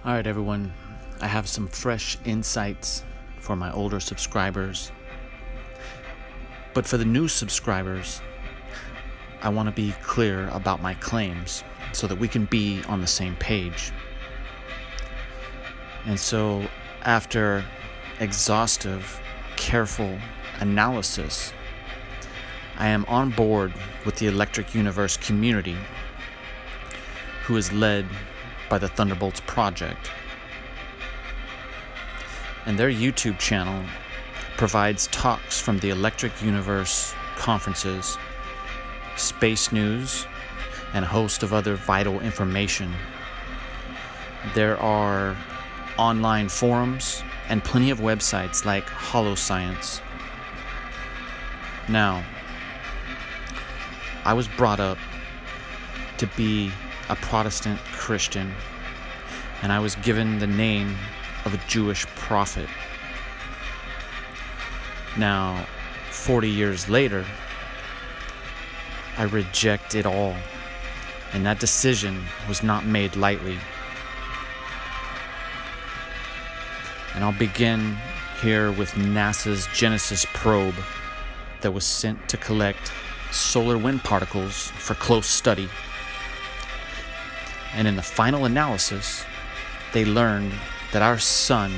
All right, everyone. I have some fresh insights for my older subscribers. But for the new subscribers, I want to be clear about my claims so that we can be on the same page. And so, after exhaustive, careful analysis, I am on board with the Electric Universe community, who is led by the Thunderbolts Project. And their YouTube channel provides talks from the Electric Universe conferences, space news, and a host of other vital information. There are online forums and plenty of websites like HoloScience. Now, I was brought up to be a Protestant Christian, and I was given the name of a Jewish prophet. Now, 40 years later, I reject it all, and that decision was not made lightly. And I'll begin here with NASA's Genesis probe that was sent to collect solar wind particles for close study. And in the final analysis, they learned that our sun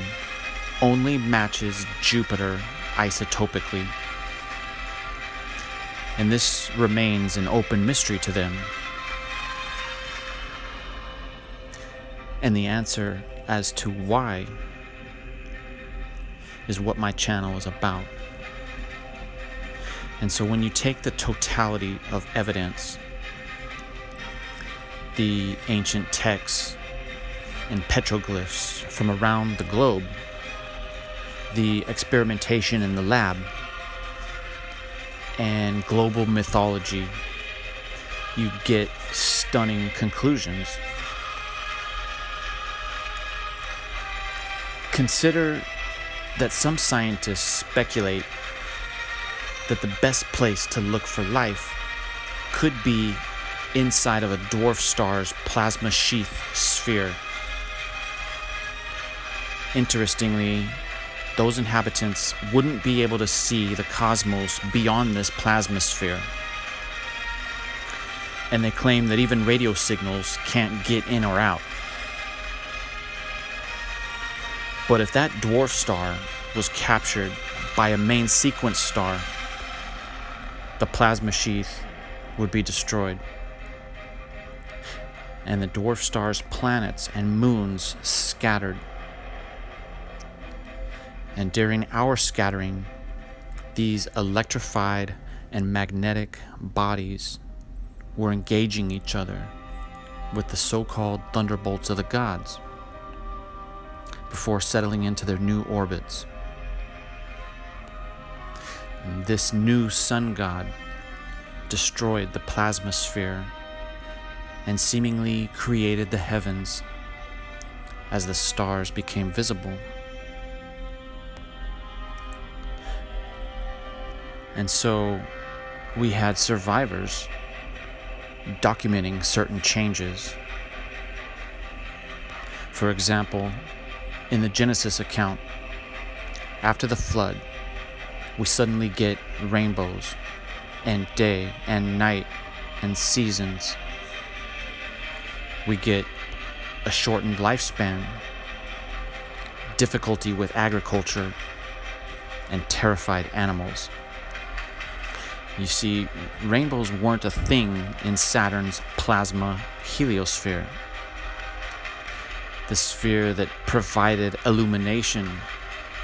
only matches Jupiter isotopically. And this remains an open mystery to them. And the answer as to why is what my channel is about. And so when you take the totality of evidence, the ancient texts and petroglyphs from around the globe, the experimentation in the lab, and global mythology, you get stunning conclusions. Consider that some scientists speculate that the best place to look for life could be inside of a dwarf star's plasma sheath sphere. Interestingly, those inhabitants wouldn't be able to see the cosmos beyond this plasma sphere. And they claim that even radio signals can't get in or out. But if that dwarf star was captured by a main sequence star, the plasma sheath would be destroyed, and the dwarf star's planets and moons scattered. And during our scattering, these electrified and magnetic bodies were engaging each other with the so-called thunderbolts of the gods before settling into their new orbits. And this new sun god destroyed the plasma sphere and seemingly created the heavens as the stars became visible. And so we had survivors documenting certain changes. For example, in the Genesis account, after the flood, we suddenly get rainbows and day and night and seasons. We get a shortened lifespan, difficulty with agriculture, and terrified animals. You see, rainbows weren't a thing in Saturn's plasma heliosphere, the sphere that provided illumination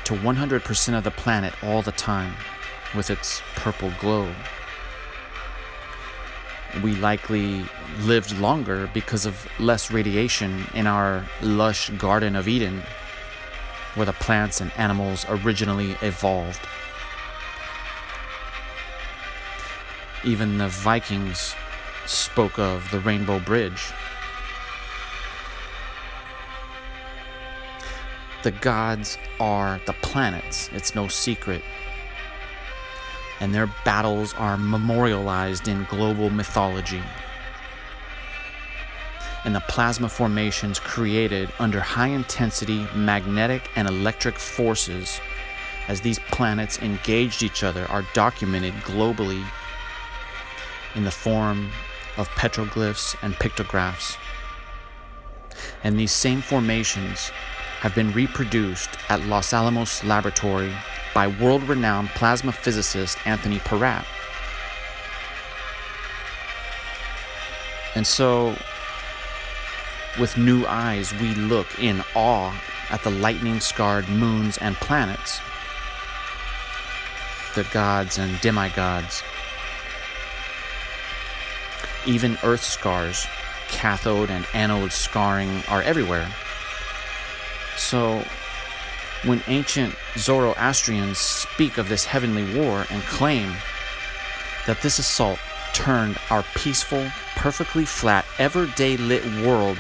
to 100% of the planet all the time with its purple glow. We likely lived longer because of less radiation in our lush Garden of Eden, where the plants and animals originally evolved. Even the Vikings spoke of the Rainbow Bridge. The gods are the planets, it's no secret. And their battles are memorialized in global mythology. and the plasma formations created under high-intensity magnetic and electric forces as these planets engaged each other are documented globally in the form of petroglyphs and pictographs. And these same formations have been reproduced at Los Alamos Laboratory by world-renowned plasma physicist Anthony Peratt. And so, with new eyes, we look in awe at the lightning-scarred moons and planets, the gods and demigods. Even Earth scars, cathode and anode scarring, are everywhere. So, when ancient Zoroastrians speak of this heavenly war and claim that this assault turned our peaceful, perfectly flat, ever-day lit world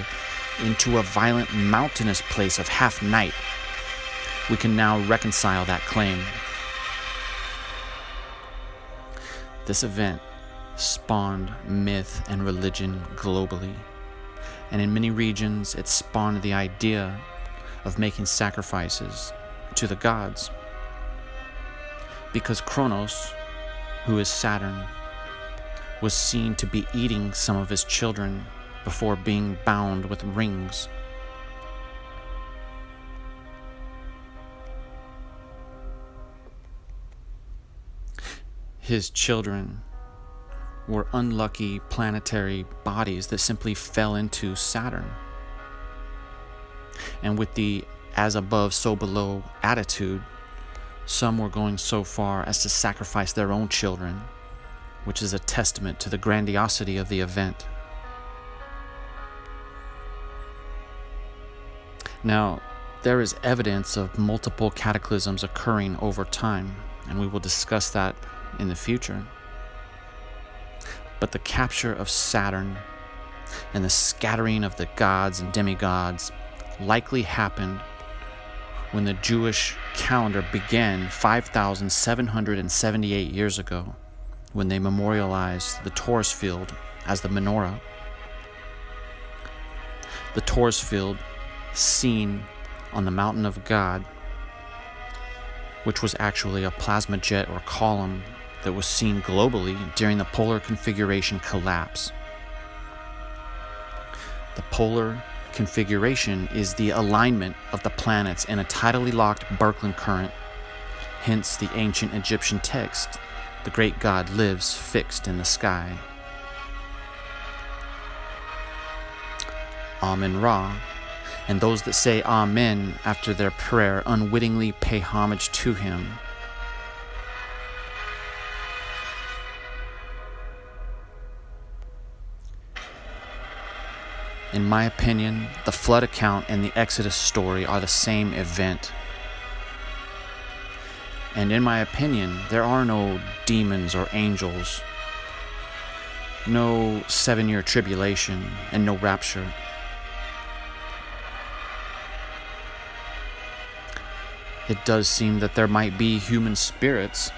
into a violent, mountainous place of half-night, we can now reconcile that claim. This event spawned myth and religion globally, and in many regions it spawned the idea of making sacrifices to the gods, because Kronos, who is Saturn, was seen to be eating some of his children before being bound with rings. His children were unlucky planetary bodies that simply fell into Saturn. And with the as above, so below attitude, some were going so far as to sacrifice their own children, which is a testament to the grandiosity of the event. Now, there is evidence of multiple cataclysms occurring over time, and we will discuss that in the future. But the capture of Saturn and the scattering of the gods and demigods likely happened when the Jewish calendar began 5,778 years ago, when they memorialized the Taurus field as the menorah. The Taurus field, seen on the mountain of God, which was actually a plasma jet or column that was seen globally during the polar configuration collapse. The polar configuration is the alignment of the planets in a tidally locked Birkeland current, hence the ancient Egyptian text, "The great God lives fixed in the sky." Amen-Ra, and those that say Amen after their prayer unwittingly pay homage to him. In my opinion, the flood account and the Exodus story are the same event. And in my opinion, there are no demons or angels, no 7-year tribulation, and no rapture. It does seem that there might be human spirits,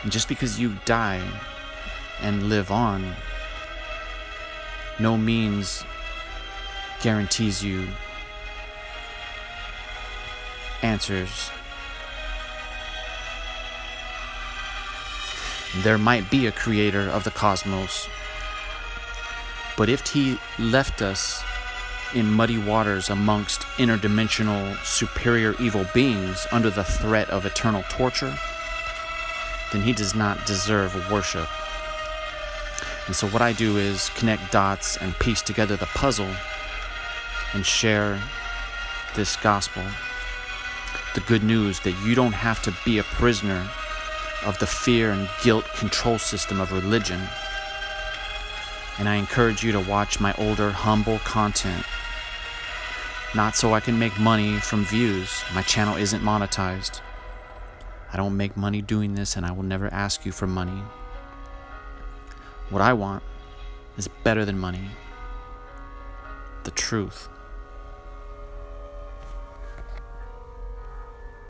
and just because you die and live on, no means guarantees you answers. There might be a creator of the cosmos, but if he left us in muddy waters amongst interdimensional superior evil beings under the threat of eternal torture, then he does not deserve worship. And so what I do is connect dots and piece together the puzzle and share this gospel. The good news that you don't have to be a prisoner of the fear and guilt control system of religion. And I encourage you to watch my older, humble content. Not so I can make money from views. My channel isn't monetized. I don't make money doing this, and I will never ask you for money. What I want is better than money. The truth.